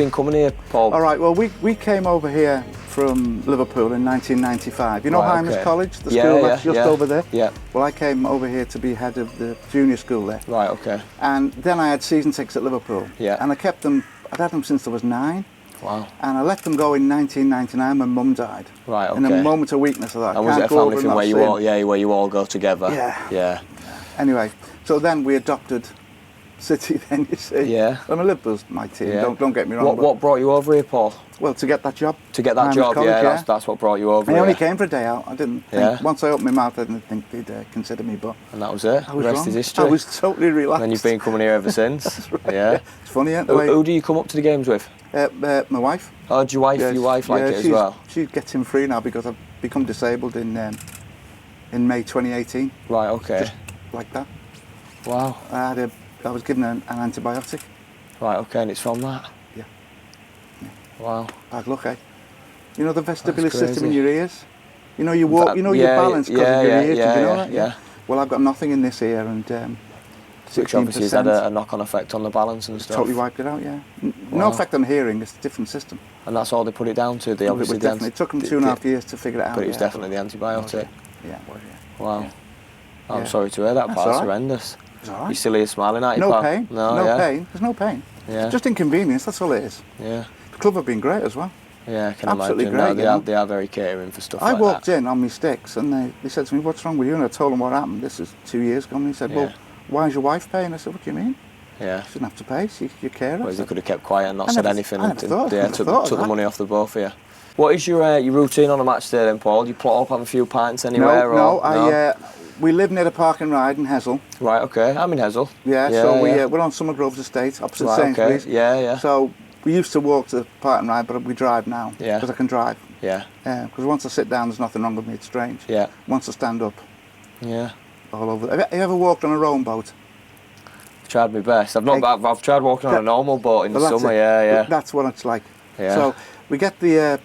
been coming here, Paul? All right, well, we came over here from Liverpool in 1995. You know 𝐏𝐻𝐻 College, the school that's just over there? Yeah. Well, I came over here to be head of the junior school there. Right, okay. And then I had season tickets at Liverpool. Yeah. And I kept them, I'd had them since I was 9. Wow. And I let them go in 1999 when Mum died. Right, okay. In a moment of weakness of that. And was it a family thing where you all go together? Yeah. Yeah. Anyway, so then we adopted City then, you see. Yeah. I mean, Liverpool's my team, Yeah. don't get me wrong. What brought you over here, Paul? Well, to get that job. To get that job, college, that's what brought you over I here. only came for a day out. I didn't think, Yeah. once I opened my mouth, I didn't think they'd consider me, but... And that was it? I was the rest wrong. is history? I was totally relaxed. And you've been coming here ever since? That's right. Yeah. It's funny, isn't it? Who do you come up to the games with? My wife. Oh, do your wife like it as well? She gets him free now because I've become disabled in May 2018. Right, okay. Just like that. Wow. I was given an antibiotic. Right, okay, and it's from that? Yeah. Wow. Bad luck, eh? You know the vestibular system in your ears? You know you walk, you yeah, your balance because of your ears, did you know that? Yeah. Well, I've got nothing in this ear and 16%. Which obviously has had a knock-on effect on the balance and stuff. Totally wiped it out, yeah. Wow. No effect on hearing, it's a different system. And that's all they put it down to? It took them 2.5 years to figure it out. But it was definitely the antibiotic? Yeah. Wow. Yeah. I'm sorry to hear that, pal. It's horrendous. It's all right. You're still here smiling at you, no pal? Pain. No pain. There's no pain. Yeah. It's just inconvenience, that's all it is. Yeah. The club have been great as well. Yeah, I can Absolutely imagine. great. No, they are very catering for stuff like that. I walked in on my sticks and they said to me, "What's wrong with you?" And I told them what happened. This is 2 years ago. And he said, "Well, why is your wife paying?" I said, "What do you mean?" Yeah. She shouldn't have to pay, she's your carer. Whereas he could have kept quiet and not said anything and took the money off the both of you. What is your routine on a match day then, Paul? You plot up, have a few pints anywhere? No, we live near the park and ride in '𝐻𝐻. Right, okay. I'm in '𝐻𝐻. Yeah, so we're on Summer Groves Estate, opposite Sainsbury's. Okay. Yeah. So we used to walk to the park and ride, but we drive now. Yeah. Because I can drive. Yeah. Because once I sit down, there's nothing wrong with me, it's strange. Yeah. Once I stand up. Yeah. All over. Have you ever walked on a rowing boat? I've tried my best. I've tried walking on a normal boat in the summer, yeah. That's what it's like. Yeah. So we get the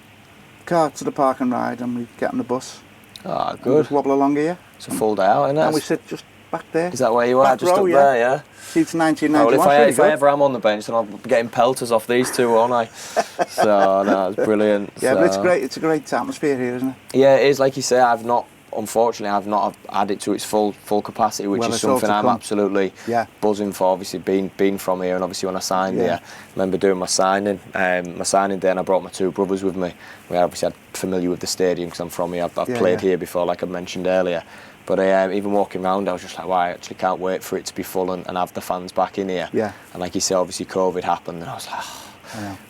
car to the park and ride and we get on the bus. Ah, good. Just wobble along here. It's a full day out, isn't it? And we sit just back there. Is that where you are? Just up there, yeah? Since 1991. Well, if I ever am on the bench, then I'll be getting pelters off these two, won't I? So, no, it's brilliant. Yeah, but it's great. It's a great atmosphere here, isn't it? Yeah, it is. Like you say, unfortunately, I've not had it to its full capacity, which is something I'm absolutely buzzing for. Obviously, being from here, and obviously when I signed here, I remember doing my signing day, and I brought my 2 brothers with me. We obviously had familiar with the stadium because I'm from here. I've played here before, like I mentioned earlier. But even walking around, I was just like, wow, I actually can't wait for it to be full and have the fans back in here. Yeah. And like you say, obviously COVID happened, and I was like,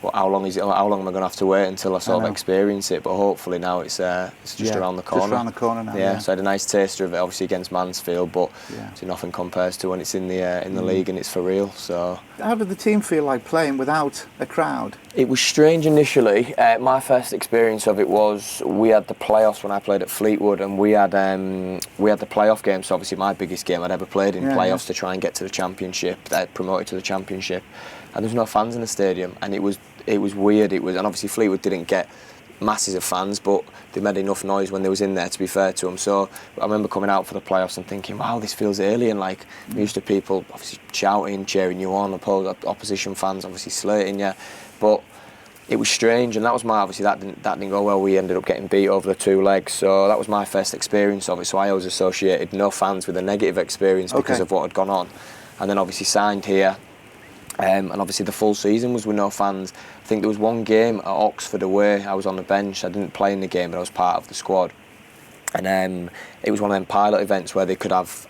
well, how long am I going to have to wait until I sort of experience it? But hopefully now it's just around the corner. Just around the corner now. Yeah, so I had a nice taster of it, obviously against Mansfield, but nothing compares to when it's in the league and it's for real. So how did the team feel like playing without a crowd? It was strange initially. My first experience of it was we had the playoffs when I played at Fleetwood, and we had the playoff game. So obviously my biggest game I'd ever played in playoffs to try and get to the championship, promoted to the championship. And there was no fans in the stadium, and it was weird. And obviously Fleetwood didn't get masses of fans, but they made enough noise when they was in there, to be fair to them. So I remember coming out for the playoffs and thinking, wow, this feels alien. Like, I'm used to people obviously shouting, cheering you on, opposition fans obviously slating you, but it was strange. And that was that didn't go well. We ended up getting beat over the 2 legs, so that was my first experience of it. So I always associated no fans with a negative experience because of what had gone on. And then obviously signed here. And obviously the full season was with no fans. I think there was one game at Oxford away, I was on the bench. I didn't play in the game, but I was part of the squad. And it was one of them pilot events where they could have,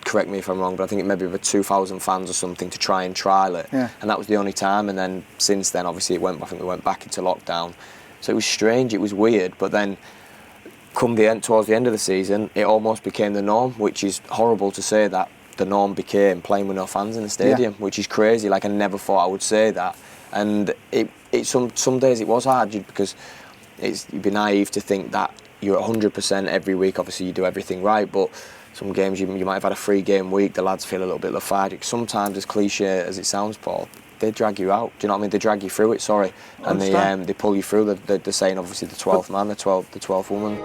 correct me if I'm wrong, but I think it maybe over 2,000 fans or something to try and trial it. Yeah. And that was the only time. And then since then, obviously, I think we went back into lockdown. So it was strange, it was weird. But then towards the end of the season, it almost became the norm, which is horrible to say that. The norm became playing with no fans in the stadium, which is crazy. Like, I never thought I would say that, and some days it was hard because you'd be naive to think that you're 100% every week. Obviously, you do everything right, but some games you might have had a 3-game week. The lads feel a little bit lethargic. Sometimes, as cliche as it sounds, Paul, they drag you out. Do you know what I mean? They drag you through it. Sorry, and they pull you through. They're saying obviously the 12th man, the 12th woman.